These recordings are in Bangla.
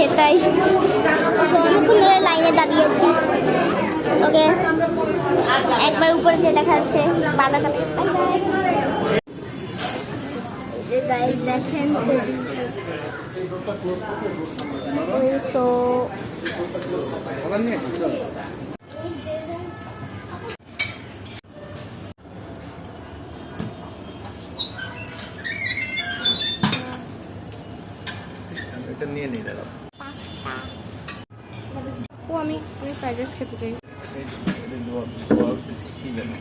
সেটাই। তো অনেকক্ষণ ধরে লাইনে দাঁড়িয়েছি। ওকে, একবার উপরে যে দেখা যাচ্ছে বাধা কাপে। গাইস দেখেন তো এটা নিয়ে নিই দাদা। ও আমি ফ্রাইড রাইস খেতে চাই। কি জানি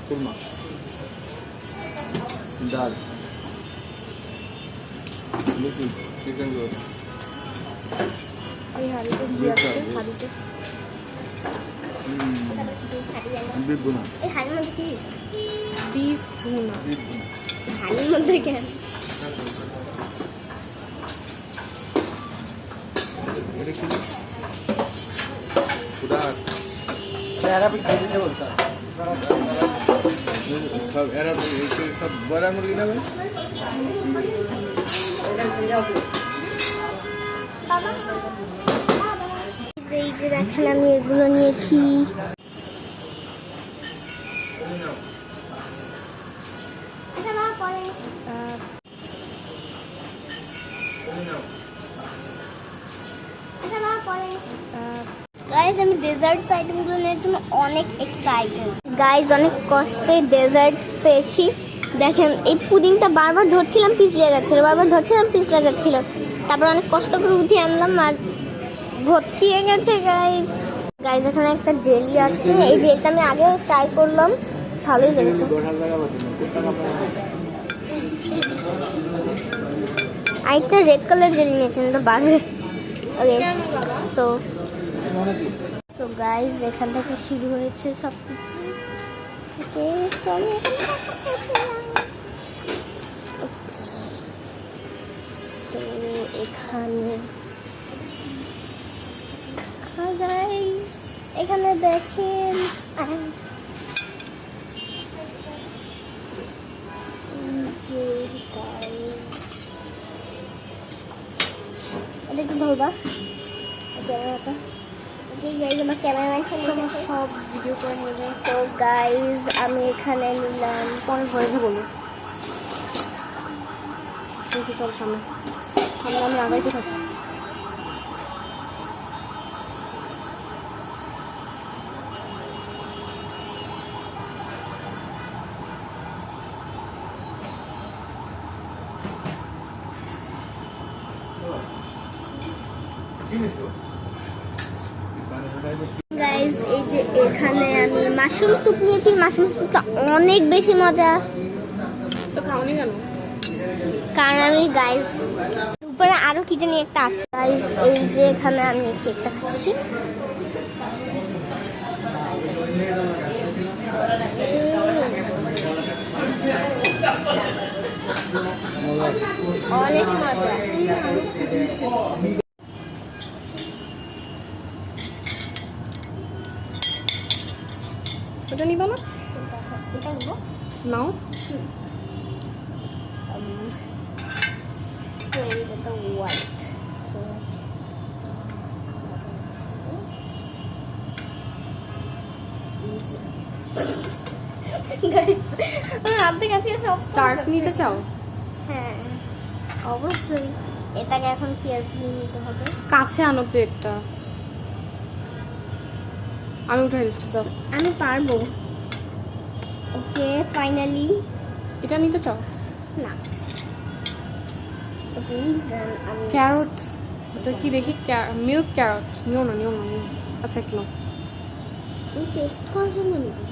কুরমা ডাল লুচি চিকেন রোল এই হাড়িতে কি আছে? হাড়িতে বিফ ভুনা। এই হাড়ির মধ্যে কি? বিফ ভুনা। হাড়ির মধ্যে কেন? এটা কি পুরা अरबिक भेजिटेबल बोलता सब अरबिक सब बड़ा मुर्गी ना भाई এই যে দেখেন আমি এগুলো নিয়েছি। গাইজ আমি ডেজার্টস আইটেমগুলো নেওয়ার জন্য অনেক এক্সাইটেড। গাইজ অনেক কষ্টে ডেজার্ট পেয়েছি। দেখেন এই পুডিংটা বারবার ধরছিলাম পিছলে যাচ্ছিল, বারবার ধরছিলাম পিছলে যাচ্ছিল। তারপর অনেক কষ্ট করে উঠিয়ে আনলাম আর ভচকিয়ে গেছে। গাইজ এখানে একটা জেলি আছে, এই জেলটা আমি আগেও ট্রাই করলাম, ভালোই লেগেছে। আরেকটা রেড কালার জেলি নিয়েছেন, এটা বাজে। ওকে সো গাইজ এখান থেকে শুরু হয়েছে সব কিছু। এখানে এখানে দেখেন এটা একটু ধরবা ক্যামেরাটা। আমার ক্যামেরাম্যান সব ভিডিও করে নিয়ে যায়। তো গাইজ আমি এখানে নিলাম। পরে হয়েছে বলো। চল সামনে সামনে আমি আগাইতে থাকি। গাইজ এই যে এখানে আমি মাশরুম স্যুপ নিয়েছি। মাশরুম স্যুপটা অনেক বেশি মজা। তো খাওনি কেন? কারণ আমি গাইজ উপরে আরো কি জানি একটা আছে। গাইজ এই যে এখানে আমি কেকটা খাচ্ছি। অনেক মজা। ওটা নিবা না? এটা নেবো। নাও। The white. So হাত থেকে আছে সব। চাট নিতে চাও? হ্যাঁ অবশ্যই। এটাকে এখন কেয়ারফুলি নিতে হবে। কাছে আনো প্লেটটা, আমি উঠাই দিচ্ছি। দাও, আমি পারবো। ওকে ফাইনালি। এটা নিতে চাও? না ওকে আমি ক্যারট, ওটা কি দেখি? Milk carrot. নিও না নিও না নিও। আচ্ছা একটু নাও। টেস্ট করার জন্য নিবো।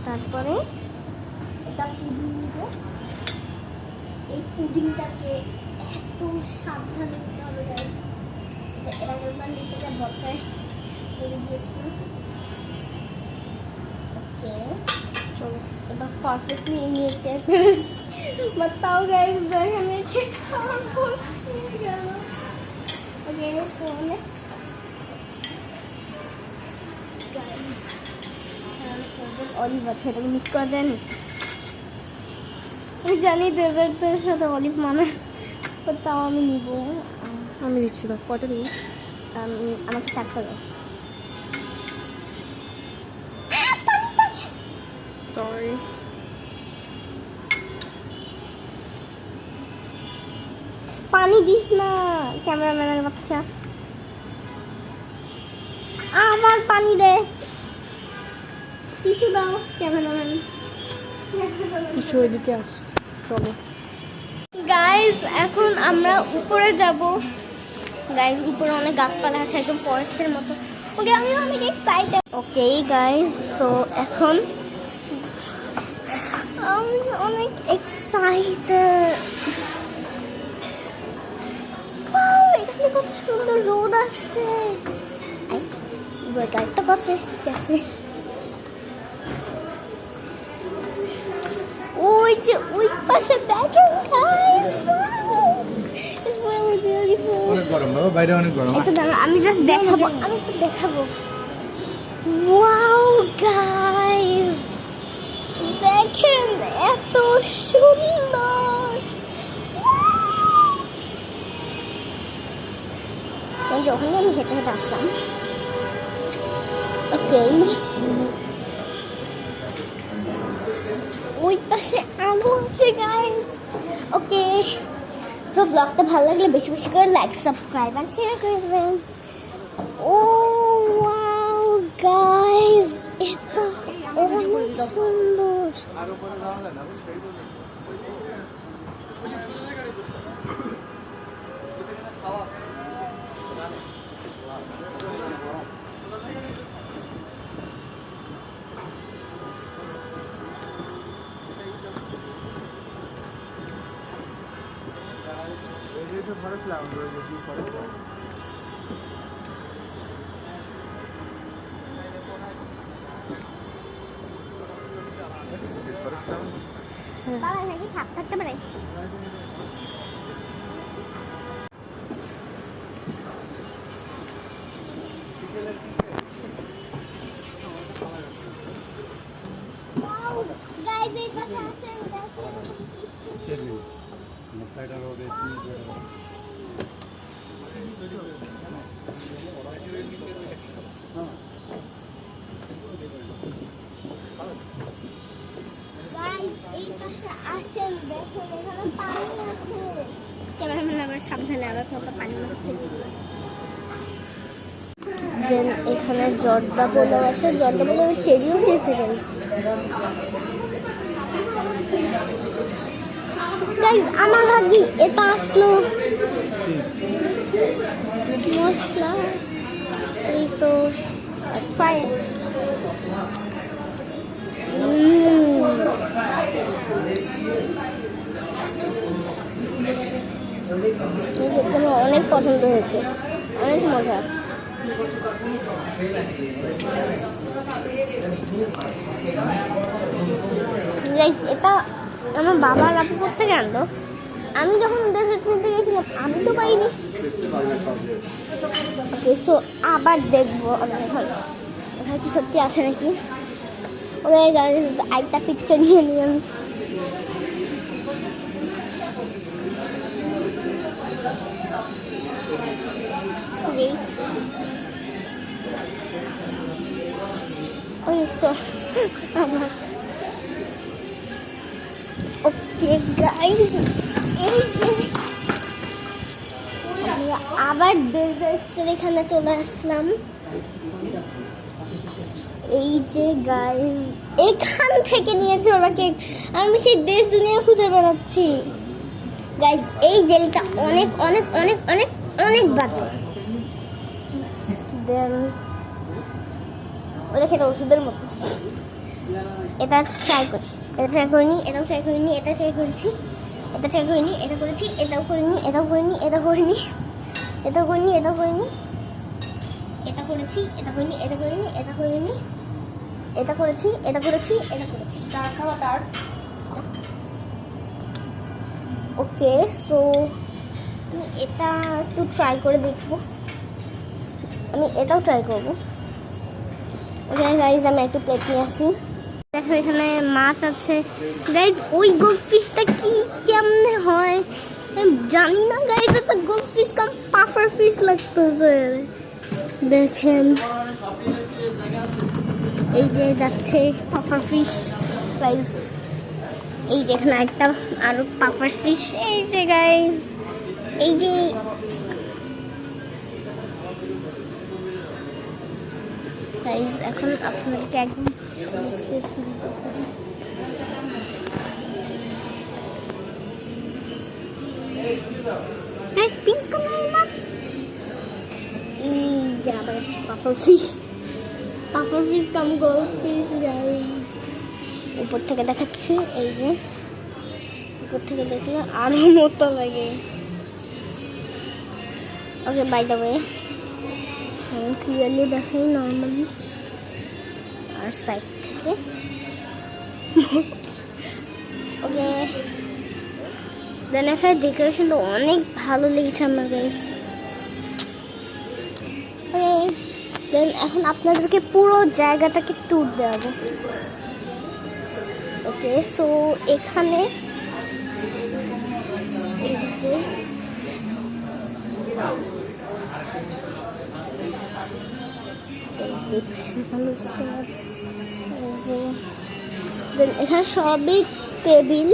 তারপরে এটা পুডিং নিব। এই পুডিংটাকে এত সাবধানে নিতে হবে এটা একবার নিতে যা বছরে করে দিয়েছিলাম। ওকে চলো এবার পারফেক্টলি নিতে পেরেছি। बताओ गाइस দেখেন এই কেক আমার ভুল হয়ে গেল। Okay so next guys olive আছে, এটা মিক্স করা যায় না। আমি জানি ডেজার্টের সাথে অলিভ মানে, তাও আমি নিব। আমি দিচ্ছি, দাও কয়টা দিব? আমাকে 4টা দাও। সরি। পানি দিস না ক্যামেরাম্যানের বাচ্চা, আমার পানি দে। টিস্যু দাও ক্যামেরাম্যান। কিছু ওইদিকে আস, চলো। গাইস এখন আমরা উপরে যাব। গাইস উপরে অনেক গাছপালা আছে, একদম ফরেস্টের মতো। ওকে আমি অনেক এক্সাইটেড। ওকে গাইস সো এখন আমি অনেক এক্সাইটেড। ওয়াও এখানে কত সুন্দর রোদ আসছে। একটা কফি ক্যাফে, ওই যে ওই পাশে দেখেন গাইস, ইটস রিয়েলি বিউটিফুল। অনেক গরম বাবা, বাইরে অনেক গরম। এটা দাঁড়াও আমি জাস্ট দেখাবো, আমি একটু দেখাবো। ওয়াও গাইস দেখেন এত সুন্দর। যখন আমি হেঁটে হেঁটে আসলাম। ওকে ওই পাশে আলো আছে গাইস। ওকে সো ব্লগটা ভালো লাগলে বেশি বেশি করে লাইক সাবস্ক্রাইব আর শেয়ার করে দেবেন। ও ওয়াও গাইস এটা অনেক সুন্দর। আর উপরে যাওয়া যায় না। এটা ফরেস্ট লাউন্জ রয়েছে, কি ফরেস্ট লাউন্জ। বাবা নাকি সাপ থাকতে পারে। গাইস এই পাশে আসেন দেখেন। মস্তাইটা রোড এসি গাইস এই পাশে আসেন দেখেন এখানে পানি আছে। ক্যামেরাম্যান আবার সাবধানে আবার ফটো পানি মধ্যে ফেলে দিল। দেন এখানে জর্দা পোলা আছে, জর্দা পোলা চেরিও দিয়েছে গাইস। গাইস আমার ভাগ্যি এটা আসলো মশলা। এই সো ট্রাই অনেক পছন্দ হয়েছে, অনেক মজা। এটা আমার বাবা রাপুর থেকে আনলো। আমি যখন ডেজার্ট নিতে গেছিলাম আমি তো পাইনি। ওকে সো আবার দেখবো ওখানে কি সত্যি আছে নাকি। ওকে আরেকটা পিকচার নিয়ে নিই আমি। ওকে গাইস এই যে আমরা আবার ডেজার্টসের এখানে চলে আসলাম। এই যে গাইস এখান থেকে নিয়েছে ওরা কেক, আমি সেই দেশ দুনিয়া খুঁজে বেড়াচ্ছি। গাইস এই জেলটা অনেক অনেক অনেক অনেক অনেক বাজে। দেন ওটা খেতে ওষুধের মতো। এটা ট্রাই করি, এটা ট্রাই করিনি, এটাও ট্রাই করিনি, এটা ট্রাই করেছি, এটা ট্রাই করিনি, এটা করেছি, এটাও করিনি, এটাও করিনি, এটা করিনি। এটা করিনি, এটা করিনি, এটা করেছি, এটা করিনি, এটা করিনি, এটা করিনি, এটা করেছি, এটা করেছি, এটা করেছি। তার খাওয়া তার ওকে, সো আমি এটা একটু ট্রাই করে দেখবো, আমি এটাও ট্রাই করবো। ওকে গাইজ, আমি একটু প্লেট নিয়ে আসি। দেখো এখানে মাছ আছে গাইজ। ওই গোল্ডফিশটা কি কেমনে হয় আমি জানি না গাইজ, এটা গোল্ডফিশ কাম পাফার ফিশ লাগতেছে। দেখেন এই যে যাচ্ছে পাফার ফিশ গাইজ, এই যে এখানে একটা আরো পাফার ফিশ, এই যে গাইজ, এই যে গাইজ। এখন আপনাদেরকে একদম গাইজ পিঙ্ক কালার মাছ, এই যে আবার আসছে পাফার ফিশ, পাফার ফিশ কাম গোল্ড ফিশ গাইজ। উপর থেকে দেখাচ্ছি, এই যে উপর থেকে দেখলে আরো মতো লাগে। ওকে, বাই দ্য ওয়ে ক্লিয়ারলি দেখাই নর্মালি, আর সাইড থেকে ওকে। দেন এখানে ডেকোরেশনটা অনেক ভালো লেগেছে আমার গাইস। ওকে, দেন এখন আপনাদেরকে পুরো জায়গাটাকে ট্যুর দেওয়াবো। ওকে, সো এখানে এই যে এখানে সবই টেবিল,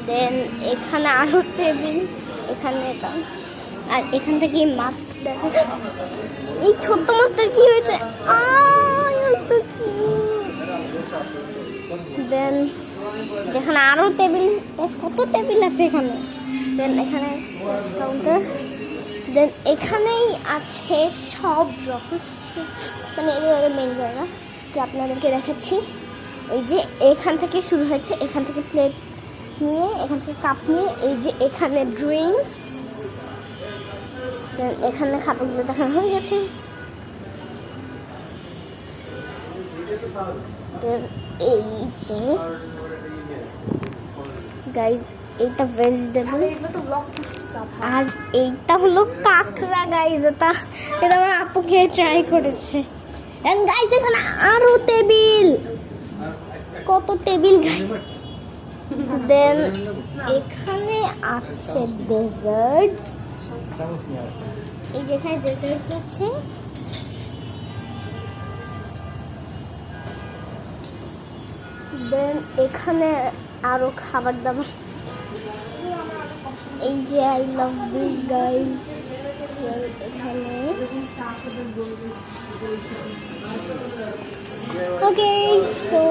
দেন এখানে আরো টেবিল, এখানে এটা, আর এখান থেকে মাছ দেখা। এই ছোট্ট মাছটার কি হয়েছে, দেন যেখানে আরো টেবিল, কত টেবিল আছে এখানে। দেন এখানে কাউন্টার, দেন এখানেই আছে সব রহস্য, মানে এর মেন জায়গা কি আপনাদেরকে দেখাচ্ছি। এই যে এখান থেকে শুরু হয়েছে, এখান থেকে প্লেট নিয়ে, এখান থেকে কাপ নিয়ে, এই যে এখানে ড্রিঙ্কস, দেন এখানে খাবারগুলো দেখানো হয়ে গেছে। দেন এই যে গাইজ, এইটা ভেজিটেবল, আর এইটা হলো কাঁকড়া গাইজ। এটা আমার আপু খেয়ে ট্রাই করেছে। এন্ড গাইজ এখানে আরো টেবিল, কত টেবিল গাইজ। দেন এখানে আছে ডেজার্ট, এই যেখানে ডেজার্ট আছে। দেন এখানে আরো খাবার দাবার, এই যে আই লাভ দিস গাইজ। এখানে ওকে, সো